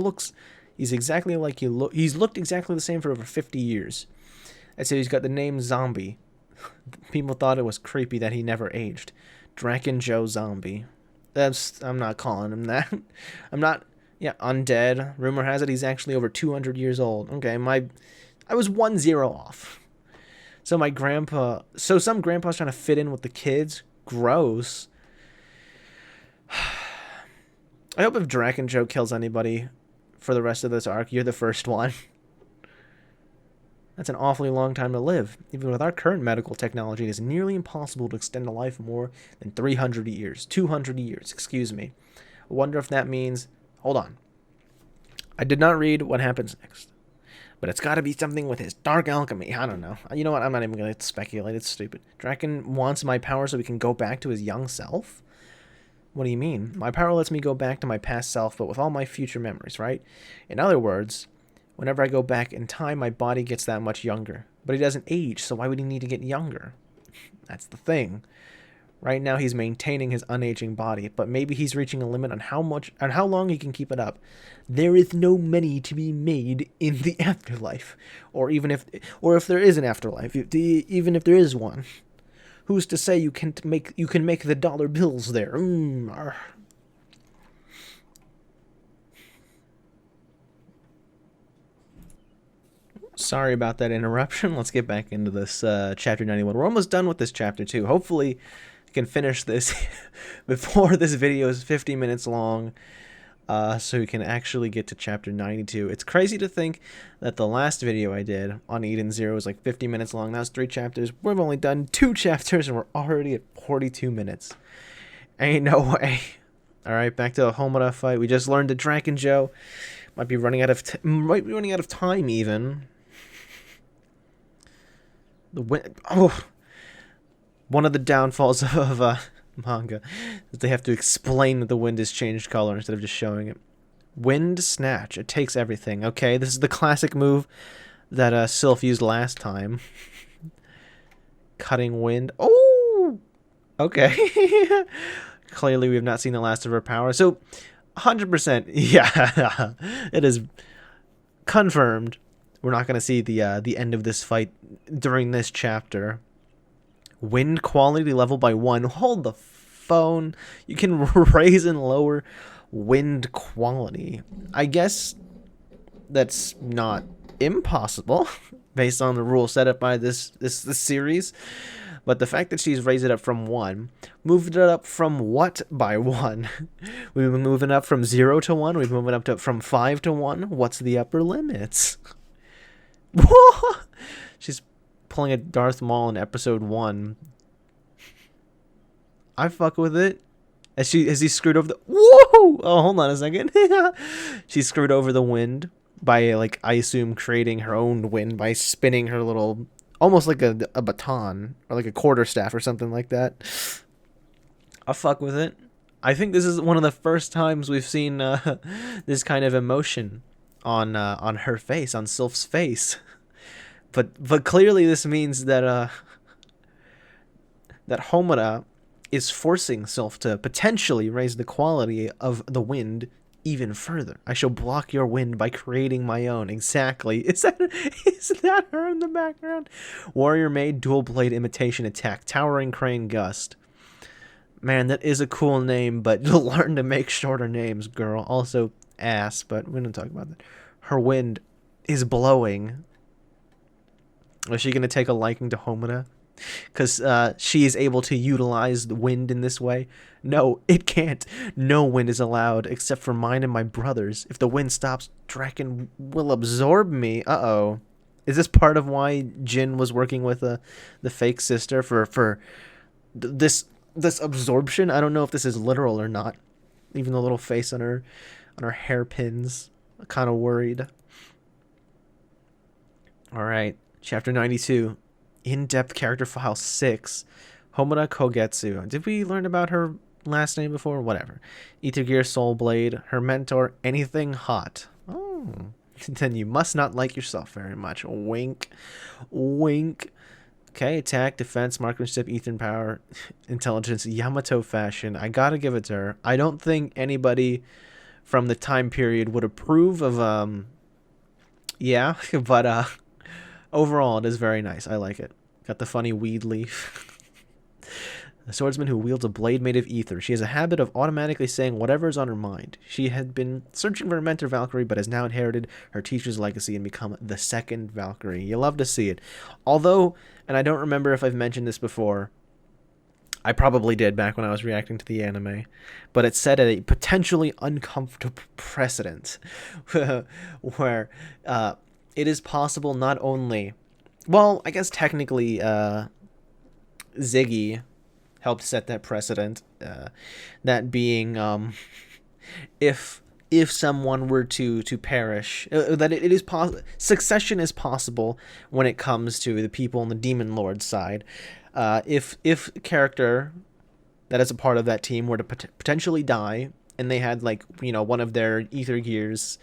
he's exactly like he's looked exactly the same for over 50 years. I'd say he's got the name Zombie. People thought it was creepy that he never aged. Drac and Joe Zombie. I'm not calling him that. I'm not, undead. Rumor has it he's actually over 200 years old. Okay, I was 1-0 off. So some grandpa's trying to fit in with the kids. Gross. I hope if Drac and Joe kills anybody for the rest of this arc, you're the first one. That's an awfully long time to live. Even with our current medical technology, it is nearly impossible to extend a life more than 300 years. 200 years, excuse me. I wonder if that means... Hold on. I did not read what happens next. But it's got to be something with his dark alchemy. I don't know. You know what? I'm not even going to speculate. It's stupid. Draken wants my power so he can go back to his young self? What do you mean? My power lets me go back to my past self, but with all my future memories, right? In other words, whenever I go back in time, my body gets that much younger. But he doesn't age, so why would he need to get younger? That's the thing. Right now, he's maintaining his unaging body, but maybe he's reaching a limit on how long he can keep it up. There is no money to be made in the afterlife, or if there is an afterlife, even if there is one. Who's to say you can make the dollar bills there? Sorry about that interruption. Let's get back into this chapter 91. We're almost done with this chapter too. Hopefully, I can finish this before this video is 50 minutes long, so we can actually get to chapter 92. It's crazy to think that the last video I did on Eden Zero was like 50 minutes long. That was 3 chapters. We've only done 2 chapters, and we're already at 42 minutes. Ain't no way. All right, back to the Homura fight. We just learned that Drac and Joe might be running out of time even. One of the downfalls of manga is they have to explain that the wind has changed color instead of just showing it. Wind Snatch. It takes everything. Okay, this is the classic move that Sylph used last time. Cutting wind. Oh! Okay. Clearly we have not seen the last of her power. So, 100%, yeah, it is confirmed. We're not going to see the end of this fight during this chapter. Wind quality level by 1. Hold the phone. You can raise and lower wind quality. I guess that's not impossible based on the rule set up by this series. But the fact that she's raised it up from 1, moved it up from what by 1? We've been moving up from 0 to 1. We've moving up from 5 to 1. What's the upper limits? She's pulling a Darth Maul in episode 1. I fuck with it. Has he screwed over the... Whoa! Oh, hold on a second. She screwed over the wind by, like, I assume creating her own wind by spinning her little... Almost like a baton, or like a quarterstaff or something like that. I fuck with it. I think this is one of the first times we've seen this kind of emotion on her face, on Sylph's face. But clearly this means that that Homura is forcing Sylph to potentially raise the quality of the wind even further. I shall block your wind by creating my own. Exactly. Is that her in the background? Warrior Maid, dual blade imitation attack, towering crane gust. Man, that is a cool name, but learn to make shorter names, girl. Also ass, but we don't talk about that. Her wind is blowing. Is she gonna take a liking to Homura? because she is able to utilize the wind in this way. No, it can't. No wind is allowed except for mine and my brother's. If the wind stops, Draken will absorb me. Uh-oh. Is this part of why Jin was working with the fake sister for this absorption? I don't know if this is literal or not. Even the little face on her hairpins. Kind of worried. All right, chapter 92. In-depth character file 6. Homura Kogetsu. Did we learn about her last name before? Whatever. Ether Gear Soul Blade. Her mentor, anything hot. Oh. Then you must not like yourself very much. Wink. Wink. Okay, attack, defense, marksmanship, ether power, intelligence, Yamato fashion. I gotta give it to her. I don't think anybody from the time period would approve of, yeah, but, overall, it is very nice. I like it. Got the funny weed leaf. A swordsman who wields a blade made of ether. She has a habit of automatically saying whatever is on her mind. She had been searching for a mentor Valkyrie, but has now inherited her teacher's legacy and become the second Valkyrie. You love to see it. Although, and I don't remember if I've mentioned this before, I probably did back when I was reacting to the anime, but it's set at a potentially uncomfortable precedent where it is possible not only, well, I guess technically Ziggy helped set that precedent, that being if someone were to perish, that it is succession is possible when it comes to the people on the Demon Lord side. If a character that is a part of that team were to potentially die, and they had, like, you know, one of their ether gears,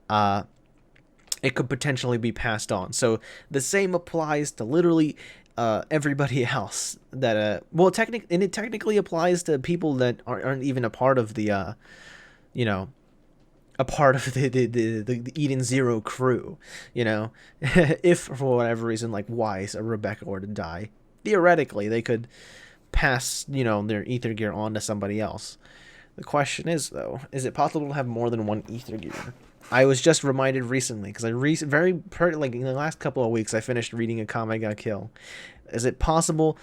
it could potentially be passed on. So the same applies to literally everybody else that well, it technically applies to people that aren't even a part of the you know, a part of the Eden Zero crew, you know. If for whatever reason, like Weiss or Rebecca were to die, theoretically they could pass, you know, their ether gear on to somebody else. The question is, though, is it possible to have more than one ether gear? I was just reminded recently, because like in the last couple of weeks, I finished reading A Kame ga Kill. Is it possible,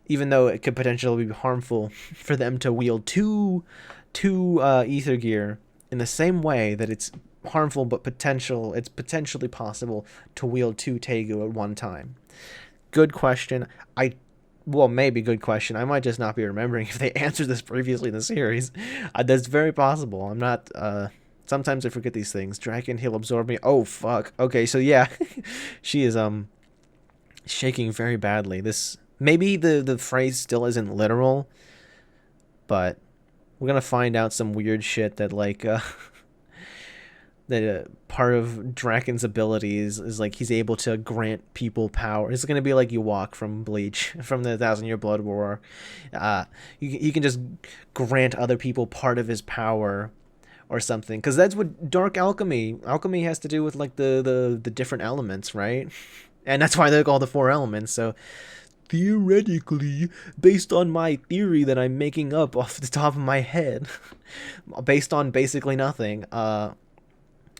even though it could potentially be harmful, for them to wield two ether gear in the same way that it's harmful, but it's potentially possible to wield two Tegu at one time? Good question. Well, maybe good question. I might just not be remembering if they answered this previously in the series. That's very possible. I'm not. Sometimes I forget these things. Draken, he'll absorb me. Oh, fuck. Okay, so yeah. She is, shaking very badly. This, maybe the phrase still isn't literal, but we're gonna find out some weird shit that, like, that part of Draken's abilities is, like, he's able to grant people power. It's gonna be like you walk from Bleach, from the 1,000-Year Blood War. He can just grant other people part of his power, or something, because that's what dark alchemy has to do with, like, the different elements, right? And that's why they're called the four elements. So theoretically, based on my theory that I'm making up off the top of my head, based on basically nothing,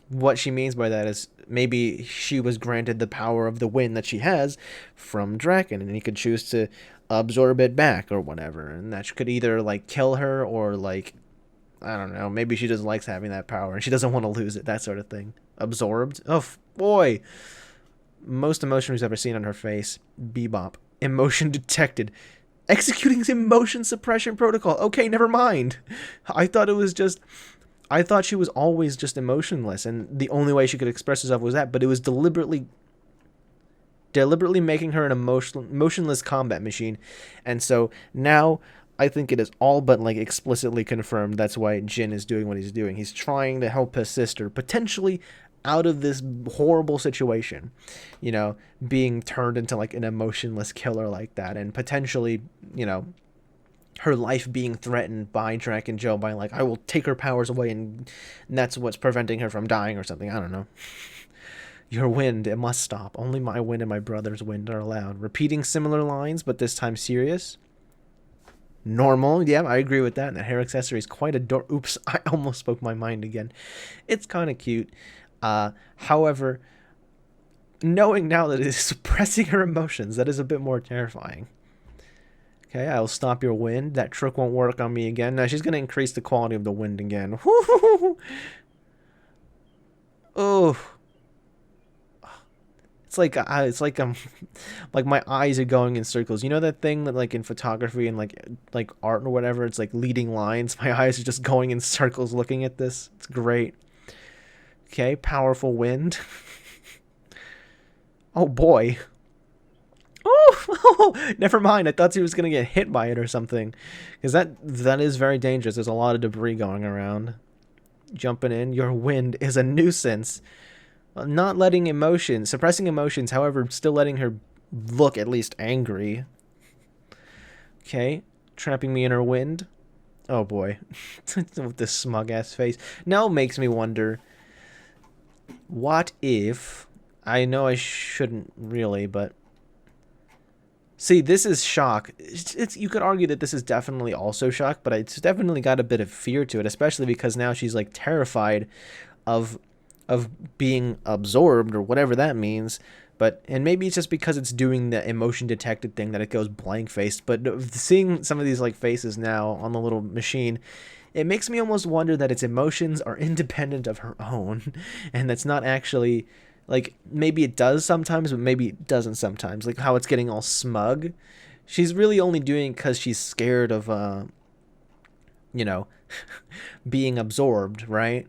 what she means by that is maybe she was granted the power of the wind that she has from Draken, and he could choose to absorb it back or whatever, and that could either, like, kill her or, like, I don't know, maybe she just likes having that power and she doesn't want to lose it, that sort of thing. Absorbed? Oh, boy. Most emotion we've ever seen on her face. Bebop. Emotion detected. Executing emotion suppression protocol. Okay, never mind. I thought she was always just emotionless, and the only way she could express herself was that, but it was deliberately making her an emotionless combat machine. And so now I think it is all but, like, explicitly confirmed that's why Jin is doing what he's doing. He's trying to help his sister potentially out of this horrible situation, you know, being turned into, like, an emotionless killer like that, and potentially, you know, her life being threatened by Draken Joe by, like, I will take her powers away, and that's what's preventing her from dying or something. I don't know. Your wind, it must stop. Only my wind and my brother's wind are allowed. Repeating similar lines, but this time serious. Normal, yeah, I agree with that. And the hair accessory is quite adorable. Oops, I almost spoke my mind again. It's kind of cute. However, knowing now that it is suppressing her emotions, that is a bit more terrifying. Okay, I'll stop your wind. That trick won't work on me again. Now she's going to increase the quality of the wind again. Oh, it's like my eyes are going in circles. You know that thing that like in photography and like art or whatever, it's like leading lines. My eyes are just going in circles looking at this. It's great. Okay, powerful wind. Oh boy. Oh, never mind. I thought he was gonna get hit by it or something, because that is very dangerous. There's a lot of debris going around. Jumping in, your wind is a nuisance. Not letting emotions, suppressing emotions, however, still letting her look at least angry. Okay, trapping me in her wind. Oh boy, with this smug ass face. Now it makes me wonder. What if? I know I shouldn't really, but see, this is shock. It's you could argue that this is definitely also shock, but it's definitely got a bit of fear to it, especially because now she's like terrified of being absorbed or whatever that means. But and maybe it's just because it's doing the emotion detected thing that it goes blank faced. But seeing some of these like faces now on the little machine, it makes me almost wonder that its emotions are independent of her own, and that's not actually like maybe it does sometimes, but maybe it doesn't sometimes. Like how it's getting all smug. She's really only doing it because she's scared of you know, being absorbed, right?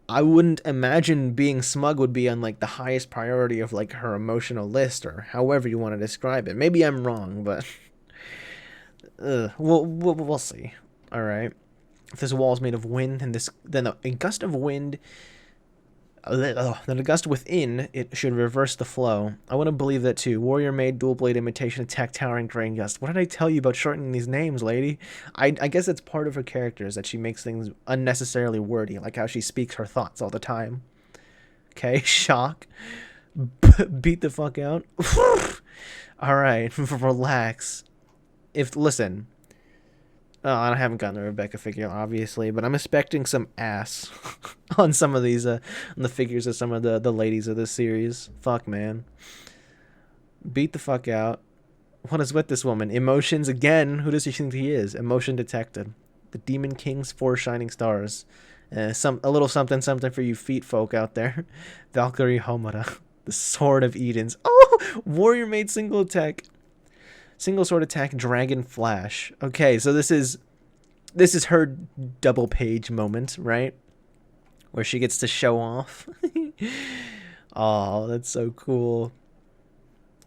I wouldn't imagine being smug would be on like the highest priority of like her emotional list or however you want to describe it. Maybe I'm wrong, but we'll see. All right. If this wall is made of wind, and then a gust of wind, then a gust within it should reverse the flow. I want to believe that too. Warrior Maid, Dual Blade Imitation, Attack, Towering, Grain Gust. What did I tell you about shortening these names, lady? I guess it's part of her character is that she makes things unnecessarily wordy, like how she speaks her thoughts all the time. Okay, shock. Beat the fuck out. All right, relax. Listen. I haven't gotten the Rebecca figure, obviously, but I'm expecting some ass on some of these, on the figures of some of the ladies of this series. Fuck, man. Beat the fuck out. What is with this woman? Emotions again. Who does she think he is? Emotion detected. The Demon King's 4 shining stars. A little something something for you feet folk out there. Valkyrie Homura. The Sword of Edens. Oh! Warrior Maid single attack. Single sword attack, Dragon Flash. Okay, so this is her double page moment, right? Where she gets to show off. Oh, that's so cool.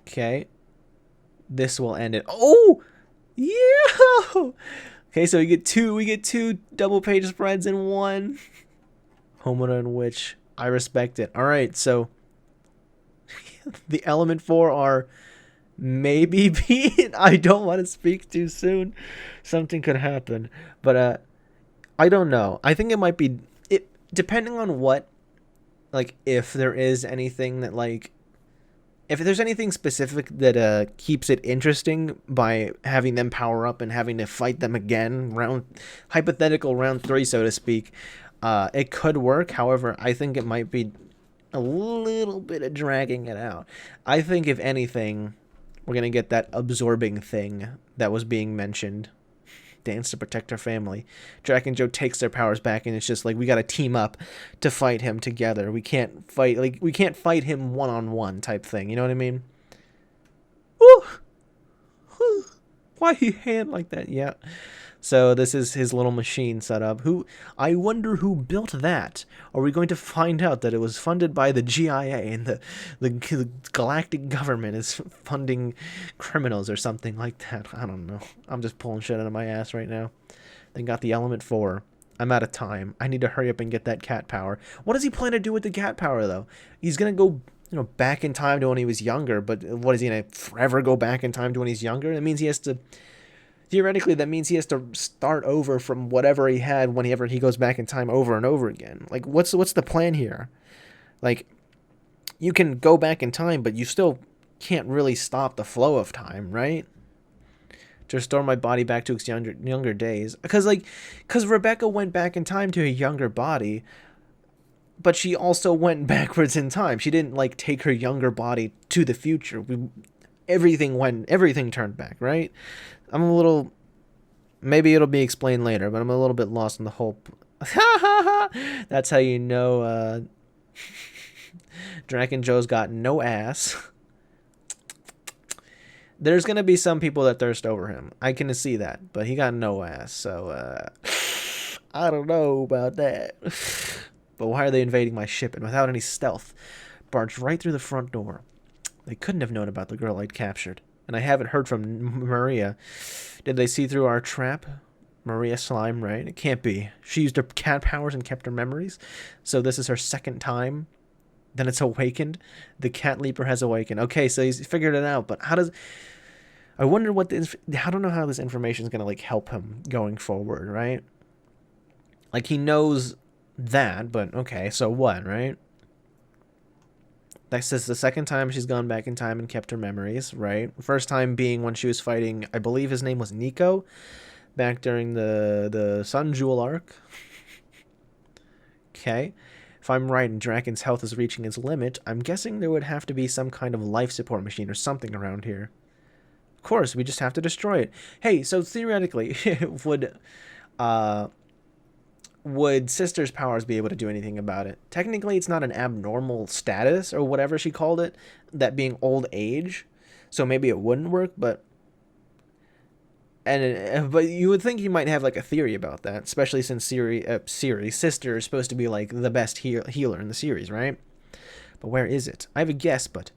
Okay. This will end it. Oh! Yeah! Okay, so we get two double page spreads in one. Homura and Witch. I respect it. Alright, so the element 4 are maybe beat. I don't want to speak too soon. Something could happen. But I don't know. I think it might be it depending on what, like, if there is anything that like if there's anything specific that keeps it interesting by having them power up and having to fight them again, hypothetical round 3 so to speak, it could work. However, I think it might be a little bit of dragging it out. I think if anything, we're going to get that absorbing thing that was being mentioned. Dance to protect our family. Drac and Joe takes their powers back, and it's just like we got to team up to fight him together. We can't fight him one-on-one type thing. You know what I mean? Ooh. Why he hand like that? Yeah. So this is his little machine setup. I wonder who built that. Are we going to find out that it was funded by the GIA and the galactic government is funding criminals or something like that? I don't know. I'm just pulling shit out of my ass right now. Then got the element 4. I'm out of time. I need to hurry up and get that cat power. What does he plan to do with the cat power though? He's gonna go, back in time to when he was younger. But what is he gonna forever go back in time to when he's younger? That means he has to. Theoretically, that means he has to start over from whatever he had whenever he goes back in time over and over again. Like, what's the plan here? Like, you can go back in time, but you still can't really stop the flow of time, right? To restore my body back to its younger days. Because Rebecca went back in time to a younger body. but she also went backwards in time. She didn't like take her younger body to the future. Everything turned back, right? I'm a little, maybe it'll be explained later, but I'm a little bit lost in the whole. That's how you know Draken Joe's got no ass. There's gonna be some people that thirst over him. I can see that, but he got no ass, so I don't know about that. But why are they invading my ship and without any stealth? Barged right through the front door. They couldn't have known about the girl I'd captured. And I haven't heard from Maria. Did they see through our trap? Maria Slime, right? It can't be. She used her cat powers and kept her memories. So this is her second time. Then it's awakened. The cat leaper has awakened. Okay, so he's figured it out. But how does... I wonder what I don't know how this information is going to like help him going forward, right? Like he knows that, but okay, so what, right? That says the second time she's gone back in time and kept her memories, right? First time being when she was fighting, I believe his name was Nico, back during the Sun Jewel arc. Okay. If I'm right and Draken's health is reaching its limit, I'm guessing there would have to be some kind of life support machine or something around here. Of course, we just have to destroy it. Hey, so theoretically, would Sister's powers be able to do anything about it? Technically, it's not an abnormal status or whatever she called it, that being old age. So maybe it wouldn't work, but you would think you might have like a theory about that, especially since Sister is supposed to be like the best healer in the series, right? But where is it? I have a guess, but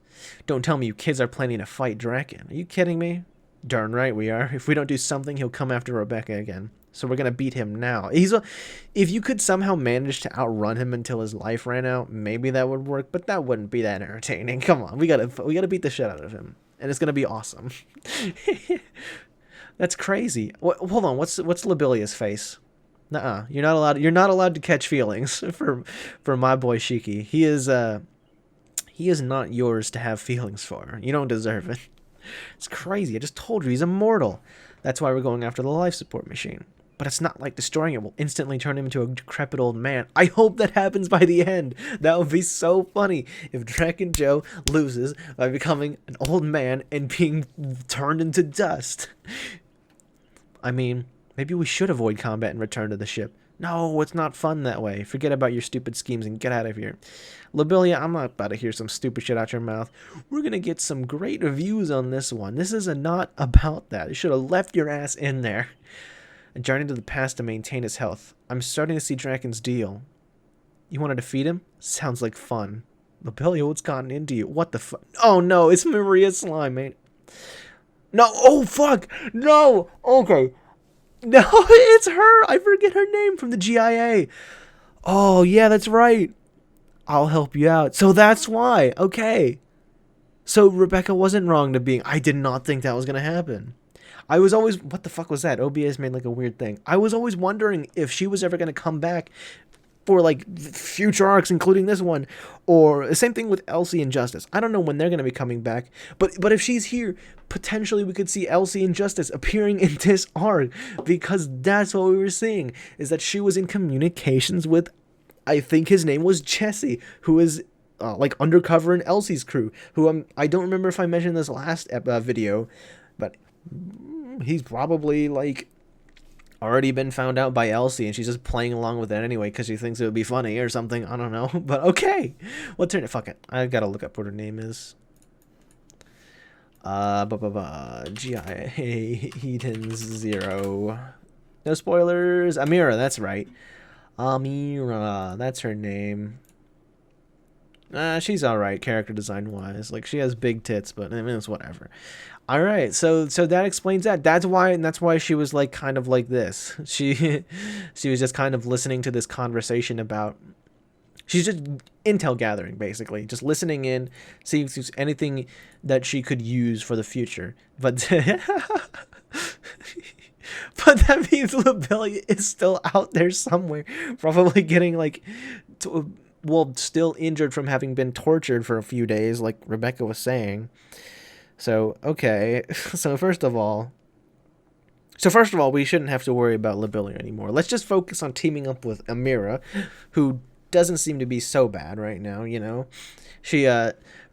don't tell me you kids are planning to fight Draken. Are you kidding me? Darn right we are. If we don't do something, he'll come after Rebecca again. So we're gonna beat him now. If you could somehow manage to outrun him until his life ran out, maybe that would work. But that wouldn't be that entertaining. Come on, we gotta beat the shit out of him, and it's gonna be awesome. That's crazy. Hold on, what's Labilia's face? Nuh-uh. You're not allowed to catch feelings for my boy Shiki. He is not yours to have feelings for. You don't deserve it. It's crazy. I just told you he's immortal. That's why we're going after the life support machine. But it's not like destroying it will instantly turn him into a decrepit old man. I hope that happens by the end. That would be so funny if Draken Joe loses by becoming an old man and being turned into dust. I mean, maybe we should avoid combat and return to the ship. No, it's not fun that way. Forget about your stupid schemes and get out of here. Labilia, I'm not about to hear some stupid shit out your mouth. We're going to get some great reviews on this one. This is not about that. You should have left your ass in there. A journey to the past to maintain his health. I'm starting to see Draken's deal. You want to defeat him? Sounds like fun. Labilia, what's gotten into you? What the fuck? Oh no, it's Maria Slime, mate. No, oh fuck! No! Okay. No, it's her! I forget her name from the GIA. Oh, yeah, that's right. I'll help you out. So that's why. Okay. So Rebecca wasn't wrong to being... I did not think that was going to happen. I was always... What the fuck was that? OBS made like a weird thing. I was always wondering if she was ever going to come back for like future arcs, including this one. Or the same thing with Elsie and Justice. I don't know when they're going to be coming back. But if she's here, potentially we could see Elsie and Justice appearing in this arc. Because that's what we were seeing. Is that she was in communications with... I think his name was Jesse, who is like undercover in Elsie's crew. Who I don't remember if I mentioned this last video, but he's probably like already been found out by Elsie, and she's just playing along with it anyway because she thinks it would be funny or something. I don't know, but okay. What's her name? Fuck it. I gotta look up what her name is. G.I. Heaton's 0. No spoilers. Amira, that's right. Amira, that's her name. She's alright, character design wise. Like, she has big tits, but I mean, it's whatever. Alright, so that explains that. That's why she was like kind of like this. She was just kind of listening to this conversation about... She's just intel gathering, basically. Just listening in, seeing if there's anything that she could use for the future. But... But that means Labilia is still out there somewhere, probably getting like, still injured from having been tortured for a few days, like Rebecca was saying. So, okay. So first of all, we shouldn't have to worry about Labilia anymore. Let's just focus on teaming up with Amira, who doesn't seem to be so bad right now, you know. She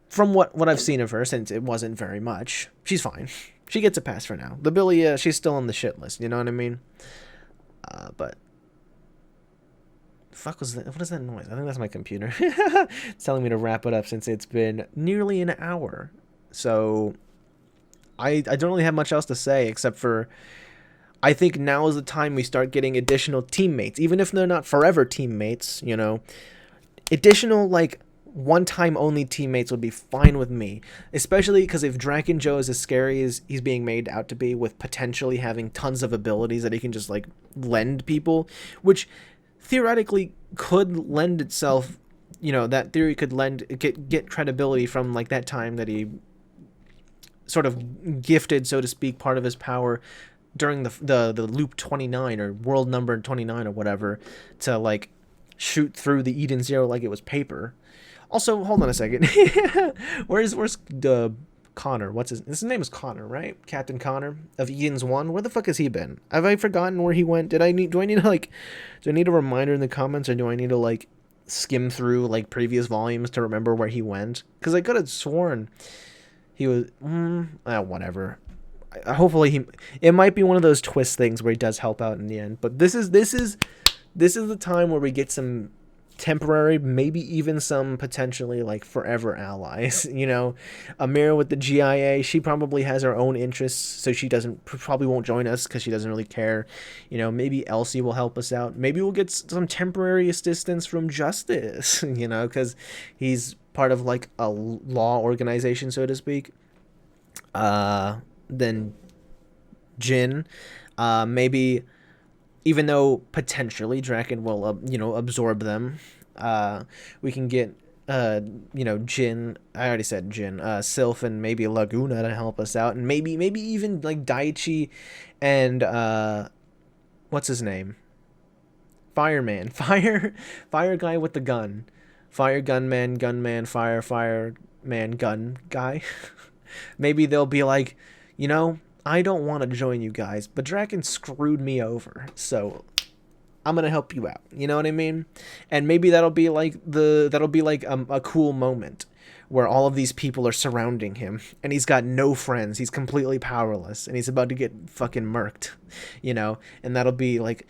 from what I've seen of her, since it wasn't very much, she's fine. She gets a pass for now. The Billy, she's still on the shit list, you know what I mean? But fuck was that? What is that noise? I think that's my computer. It's telling me to wrap it up since it's been nearly an hour. So I don't really have much else to say except for I think now is the time we start getting additional teammates, even if they're not forever teammates, you know. Additional, like, one-time only teammates would be fine with me, especially because if Draken Joe is as scary as he's being made out to be, with potentially having tons of abilities that he can just, like, lend people, which theoretically could lend itself, you know, that theory could get credibility from, like, that time that he sort of gifted, so to speak, part of his power during the loop 29 or world number 29 or whatever to, like, shoot through the Eden Zero like it was paper. Also, hold on a second. where's the Connor? His name is Connor, right? Captain Connor of Eden's 1. Where the fuck has he been? Have I forgotten where he went? Do I need a reminder in the comments, or do I need to, like, skim through, like, previous volumes to remember where he went? Because I could have sworn he was whatever. Hopefully it might be one of those twist things where he does help out in the end. But this is the time where we get some temporary, maybe even some potentially, like, forever allies. You know, Amira with the GIA, she probably has her own interests, so she probably won't join us because she doesn't really care. You know, maybe Elsie will help us out. Maybe we'll get some temporary assistance from Justice, you know, because he's part of, like, a law organization, so to speak. Then Jin, maybe, even though potentially Draken will, you know, absorb them, we can get, you know, Jin, I already said Jin, Sylph and maybe Laguna to help us out, and maybe even, like, Daichi and, what's his name? Fireman. Fire guy with the gun. Fire gunman, fireman gun guy. Maybe they'll be like, you know, I don't want to join you guys, but Draken screwed me over, so I'm gonna help you out. You know what I mean? And maybe that'll be like a cool moment where all of these people are surrounding him, and he's got no friends. He's completely powerless, and he's about to get fucking murked, you know? And that'll be like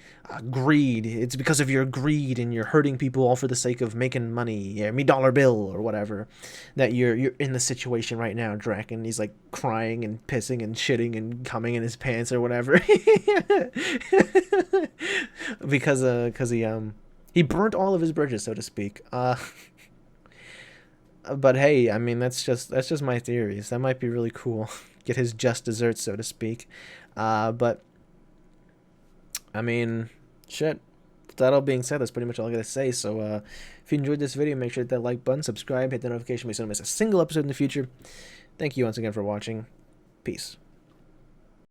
greed. It's because of your greed, and you're hurting people all for the sake of making money. Yeah, me dollar bill or whatever. That you're in the situation right now, Draken. He's like crying and pissing and shitting and coming in his pants or whatever, because he burnt all of his bridges, so to speak. But hey, I mean, that's just my theories. That might be really cool. Get his just desserts, so to speak. But I mean, shit. With that all being said, that's pretty much all I gotta say. So if you enjoyed this video, make sure to hit that like button, subscribe, hit the notification bell so you don't miss a single episode in the future. Thank you once again for watching. Peace.